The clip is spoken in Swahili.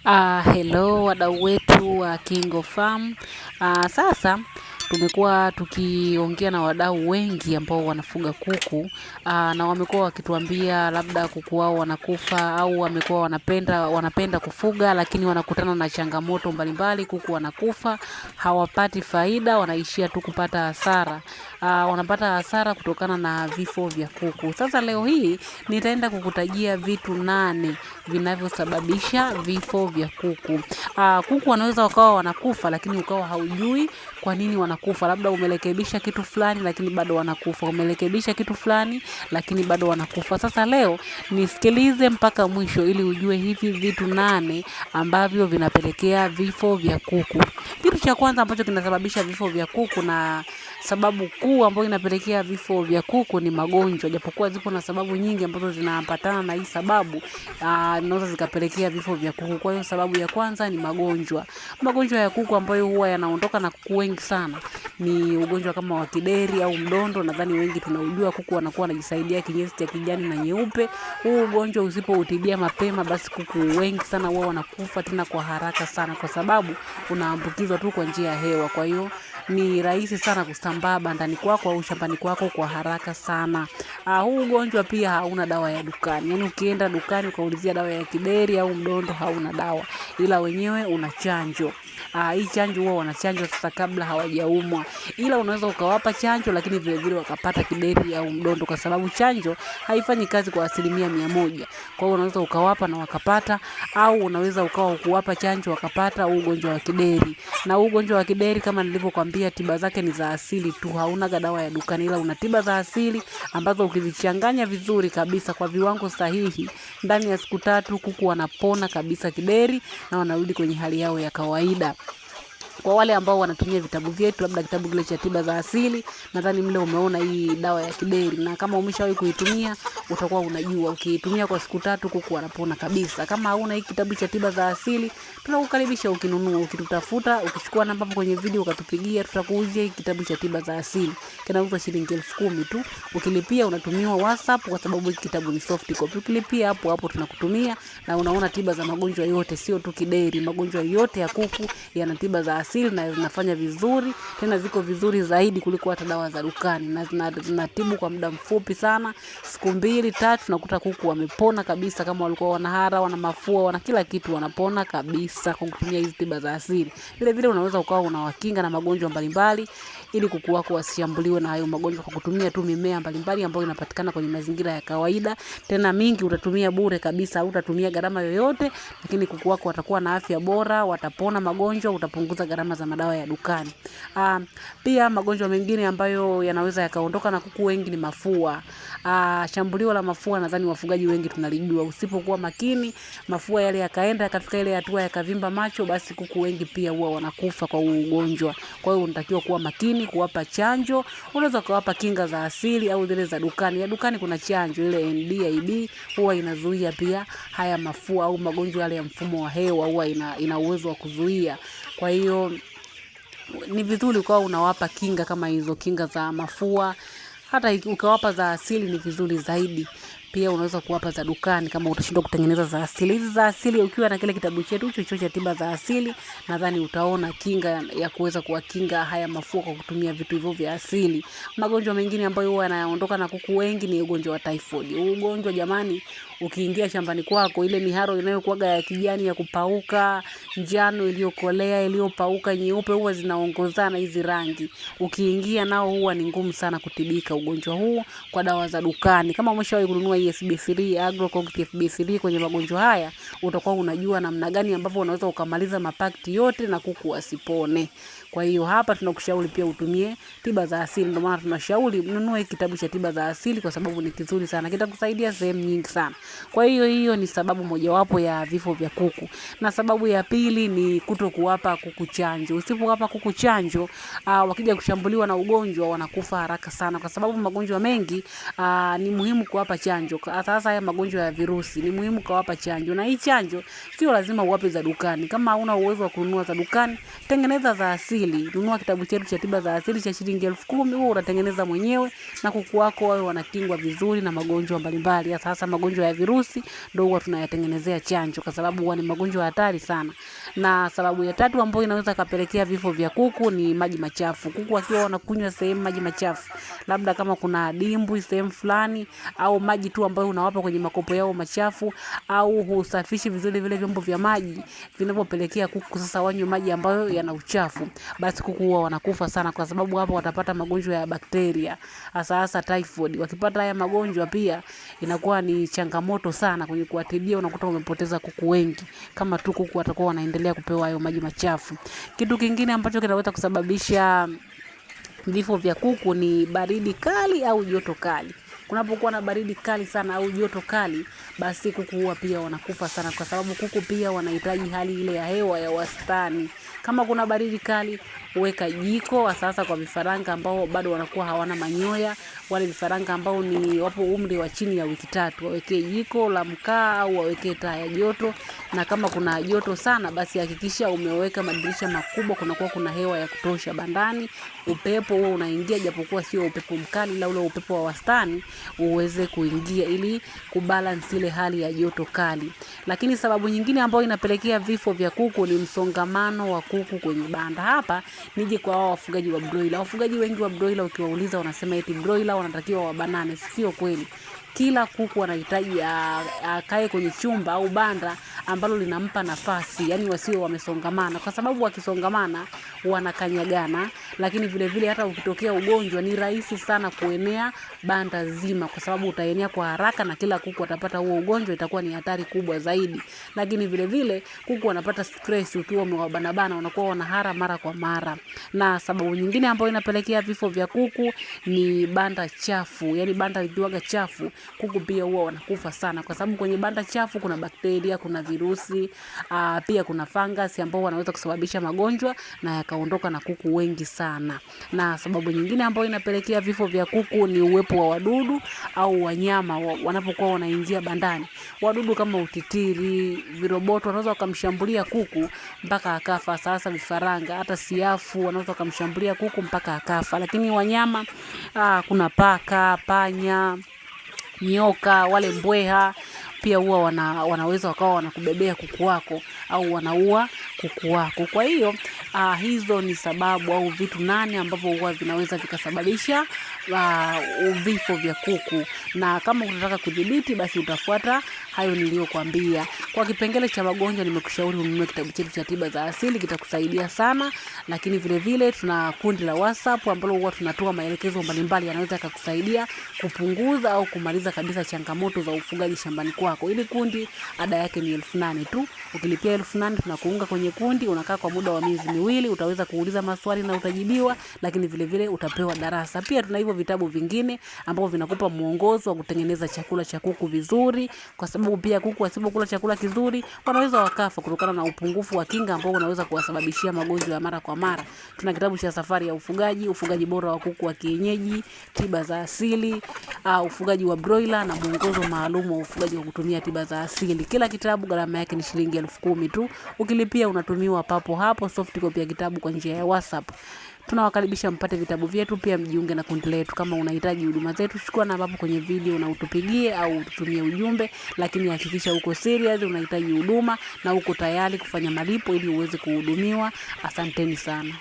Hello wadau wetu wa KingoFarm. Sasa tumekuwa tukiongea na wadau wengi ambao wanafuga kuku, na wamekuwa wakituambia labda kuku wao wanakufa au wamekuwa wanapenda kufuga, lakini wanakutana na changamoto mbalimbali. Kuku wanakufa, hawapati faida, wanaishia tu kupata hasara. Wanapata hasara kutokana na vifo vya kuku. Sasa leo hii nitaenda kukutajia vitu 8 vinavyosababisha vifo vya kuku. Kuku wanaweza wakawa wanakufa lakini ukawa haujui kwa nini wanakufa. Labda umerekebisha kitu fulani lakini bado wanakufa. Umerekebisha kitu fulani lakini bado wanakufa. Sasa leo nisikilize mpaka mwisho ili ujue hivi vitu 8 ambavyo vinapelekea vifo vya kuku. Kitu cha kwanza ambacho kinasababisha vifo vya kuku, na sababu kuu ambayo inapelekea vifo vya kuku, ni magonjwa. Japokuwa zipo na sababu nyingi ambazo zinaambatana na hii sababu, zinaweza zikapelekea vifo vya kuku. Kwa hiyo sababu ya kwanza ni magonjwa. Magonjwa ya kuku ambayo huwa yanaondoka na kuku wengi sana ni ugonjwa kama wa kideri au mdondo. Nadhani wengi tunaujua. Kuku wanakuwa wanajisaidia kinyesi cha kijani na nyeupe. Huu ugonjwa usipoutibia mapema, basi kuku wengi sana huwa wanakufa tena kwa haraka sana, kwa sababu unaambukizwa tu kwa njia ya hewa. Kwa hiyo ni rahisi sana kusambaa bandani kwako au shambani kwako kwa haraka sana. Huu ugonjwa pia hauna dawa ya dukani. Yaani ukienda dukani ukaulizia dawa ya kideri au mdondo, hauna dawa, ila wenyewe una chanjo. Hii chanjo huwa wanachanjwa sasa kabla hawajaumwa. Ila unaweza ukawapa chanjo lakini vile vile wakapata kideri au mdondo, kwa sababu chanjo haifanyi kazi kwa 100%. Kwa hiyo unaweza ukawapa na wakapata, au unaweza ukawa kuwapa chanjo wakapata ugonjwa wa kideri. Na ugonjwa wa kideri kama nilivyokuambia, tiba zake ni za asili tu, hauna dawa ya dukani, ila una tiba za asili ambazo ukizichanganya vizuri kabisa kwa viwango sahihi, ndani ya siku 3 kuku wanapona kabisa kideri na wanarudi kwenye hali yao ya kawaida. Kwa wale ambao wanatumia vitabu vyetu, labda kitabu kile cha tiba za asili, nadhani mle umeona hii dawa ya kideri, na kama umeshawahi kuitumia utakuwa unajua ukiitumia kwa siku 3 kuku wanapona kabisa. Kama hauna hii kitabu cha tiba za asili, tunakukaribisha ukinunua, ukitutafuta, ukichukua namba hapo kwenye video ukatupigia, tutakuuzia hii kitabu cha tiba za asili. Kinauzwa shilingi 10,000 tu. Ukilipia unatumiwa WhatsApp, kwa sababu hiki kitabu ni soft copy. Ukilipia hapo hapo tunakutumia, na unaona tiba za magonjwa yote, sio tu kideri. Magonjwa yote ya kuku yana tiba za asili na zinafanya vizuri, tena ziko vizuri zaidi kuliko hata dawa za dukani, na zinatibu kwa muda mfupi sana. Siku 2-3 tunakuta kuku wamepona kabisa. Kama walikuwa wanahara, wana mafua, wana kila kitu, wanapona kabisa kwa kutumia hizi tiba za asili. Vile vile unaweza ukawa unawakinga na magonjwa mbalimbali ili kuku wako wasishambuliwe na hayo magonjwa kwa kutumia tu mimea mbalimbali ambayo inapatikana kwenye mazingira ya kawaida. Tena mingi utatumia bure kabisa, utatumia gharama yoyote, lakini kuku wako watakuwa na afya bora, watapona magonjwa, utapunguza gharama za madawa ya dukani. Pia magonjwa mengine ambayo yanaweza yakaondoka na kuku wengi ni mafua. Shambulio la mafua nadhani wafugaji wengi tunalijua. Usipokuwa makini, mafua yale yakaenda yakafika ile hatua yakavimba macho, basi kuku wengi pia huwa wanakufa kwa ugonjwa. Kwa hiyo unatakiwa kuwa makini kuwapa chanjo. Unaweza kuwapa kinga za asili au zile za dukani. Ya dukani kuna chanjo ile NDIB, huwa inazuia pia haya mafua au magonjwa yale ya mfumo wa hewa, huwa ina uwezo wa kuzuia. Kwa hiyo ni vizuri ukawa unawapa kinga kama hizo, kinga za mafua. Hata ukawapa za asili ni vizuri zaidi. Pia unaweza kuwapa za dukani kama utashindwa kutengeneza za asili. Hizi za asili ukiwa na kile kitabu chetu hicho cha tiba za asili, nadhani utaona kinga ya kuweza kuwakinga haya mafua kwa kutumia vitu hivyo vya asili. Magonjwa mengine ambayo huwa yanaondoka na kuku wengi ni ugonjwa wa typhoid. Ugonjwa jamani, ukiingia shambani kwako, ile miharo inayokuaga ya kijani ya kupauka, njano iliyokolea, iliyopauka, nyeupe, huwa zinaongozana hizi rangi. Ukiingia nao huwa ni ngumu sana kutibika ugonjwa huu kwa dawa za dukani. Kama umeshawahi kununua ESB3, Agroconct FB3 kwenye magonjwa haya, utakuwa unajua namna gani ambapo unaweza ukamaliza mapakti yote na kuku wasipone. Kwa hiyo hapa tunakushauri pia utumie tiba za asili. Ndio maana tunashauri mnunue kitabu cha tiba za asili, kwa sababu ni kizuri sana, kitakusaidia sehemu nyingi sana. Kwa hiyo ni sababu mojawapo ya vifo vya kuku. Na sababu ya pili ni kutokuwapa kuku chanjo. Usipowapa kuku chanjo, wakija kushambuliwa na ugonjwa wanakufa haraka sana, kwa sababu magonjwa mengi ni muhimu kuwapa chanjo. Sasa haya magonjwa ya virusi ni muhimu kuwapa chanjo, na hii chanjo sio lazima uwape za dukani. Kama huna uwezo wa kununua za dukani, tengeneza za asili. asili. Nunua kitabu chetu cha tiba za asili cha shilingi 10,000, wewe unatengeneza mwenyewe na kuku wako wawe wanakingwa vizuri na magonjwa mbalimbali. Hasa magonjwa ya virusi ndio huwa tunayatengenezea chanjo, kwa sababu huwa ni magonjwa hatari sana. Na sababu ya tatu ambayo inaweza kapelekea vifo vya kuku ni maji machafu. Kuku wakiwa wanakunywa sehemu maji machafu, labda kama kuna dimbwi sehemu fulani, au maji tu ambayo unawapa kwenye makopo yao machafu, au husafishi vizuri vile vyombo vya maji vinavyopelekea kuku sasa wanywe maji ambayo yana uchafu, basi kuku huwa wanakufa sana, kwa sababu hapo watapata magonjwa ya bakteria, hasa typhoid. Wakipata haya magonjwa pia inakuwa ni changamoto sana kwenye kuwatibia, unakuta umepoteza kuku wengi kama tu kuku watakuwa wanaendelea kupewa hayo maji machafu. Kitu kingine ambacho kinaweza kusababisha vifo vya kuku ni baridi kali au joto kali. Kunapokuwa na baridi kali sana au joto kali, basi kuku huwa pia wanakufa sana, kwa sababu kuku pia wanahitaji hali ile ya hewa ya wastani. Kama kuna baridi kali, weka jiko, sasa kwa vifaranga ambao bado wanakuwa hawana manyoya, wale vifaranga ambao ni wapo umri wa chini ya wiki 3, wawekee jiko la mkaa au wawekee taa ya joto. Na kama kuna joto sana, basi hakikisha umeweka madirisha makubwa, kunakuwa kuna hewa ya kutosha bandani, upepo huo unaingia, japokuwa sio upepo mkali, ila ule upepo wa wastani uweze kuingia ili kubalance ile hali ya joto kali. Lakini sababu nyingine ambayo inapelekea vifo vya kuku ni msongamano wa kuku kwenye banda. Hapa nije kwa wao wafugaji wa broiler. Wafugaji wengi wa broiler ukiwauliza wanasema eti broiler wanatakiwa wabanane. Sio kweli. Kila kuku anahitaji akae kwenye chumba au banda ambalo linampa nafasi, yani wasiwe wamesongamana, kwa sababu wakisongamana wanakanyagana. Lakini vile vile hata ukitokea ugonjwa ni rahisi sana kuenea banda zima, kwa sababu utaenea kwa haraka na kila kuku atapata huo ugonjwa, itakuwa ni hatari kubwa zaidi. Lakini vile vile kuku wanapata stress ukiwa umewabana, wanakuwa wanahara mara kwa mara. Na sababu nyingine ambayo inapelekea vifo vya kuku ni banda chafu, yani banda likiwa chafu, kuku pia huwa wanakufa sana, kwa sababu kwenye banda chafu kuna bakteria, kuna virusi, pia kuna fungus ambao wanaweza kusababisha magonjwa na yakaondoka na kuku wengi sana. Na sababu nyingine ambayo inapelekea vifo vya kuku ni uwepo wa wadudu au wanyama wanapokuwa wanaingia bandani. Wadudu kama utitiri, viroboto wanaweza kumshambulia kuku mpaka akafa. Sasa vifaranga, hata siafu wanaweza kumshambulia kuku mpaka akafa. Lakini wanyama, kuna paka, panya, nyoka, wale mbweha pia huwa wanaweza wakawa wanakubebea kuku wako au wanaua kuku wako. Kwa hiyo hizo ni sababu au vitu 8 ambavyo huwa vinaweza vikasababisha vifo vya kuku. Na kama unataka kudhibiti, basi utafuata hayo niliyokuambia. Kwa kipengele cha magonjwa nimekushauri ununue kitabu chetu cha tiba za asili, kitakusaidia sana. Lakini vile vile tuna kundi la WhatsApp ambalo huwa tunatoa maelekezo mbalimbali yanaweza kukusaidia kupunguza au kumaliza kabisa changamoto za ufugaji shambani kwako. Ili kundi ada yake ni 8,000 tu. Ukilipia 8,000 tunakuunga kwenye kundi, unakaa kwa muda wa miezi 2, utaweza kuuliza maswali na utajibiwa, lakini vile vile utapewa darasa. Pia tuna hivyo vitabu vingine ambavyo vinakupa mwongozo wa kutengeneza chakula cha kuku vizuri, kwa sababu pia kuku wasipokula chakula kizuri wanaweza wakafa kutokana na upungufu wa kinga ambao unaweza kuwasababishia magonjwa ya mara kwa mara. Tuna kitabu cha safari ya ufugaji bora wa kuku wa kienyeji, tiba za asili, ufugaji wa broiler na mwongozo maalum wa ufugaji wa kutumia tiba za asili. Kila kitabu gharama yake ni shilingi 10,000 tu. Ukilipia unatumiwa papo hapo soft copy ya kitabu kwa njia ya WhatsApp. Tunawakaribisha mpate vitabu vyetu, pia mjiunge na kundi letu. Kama unahitaji huduma zetu, chukua namba hapo kwenye video na utupigie au ututumie ujumbe, lakini hakikisha uko serious, unahitaji huduma na uko tayari kufanya malipo ili uweze kuhudumiwa. Asanteni sana.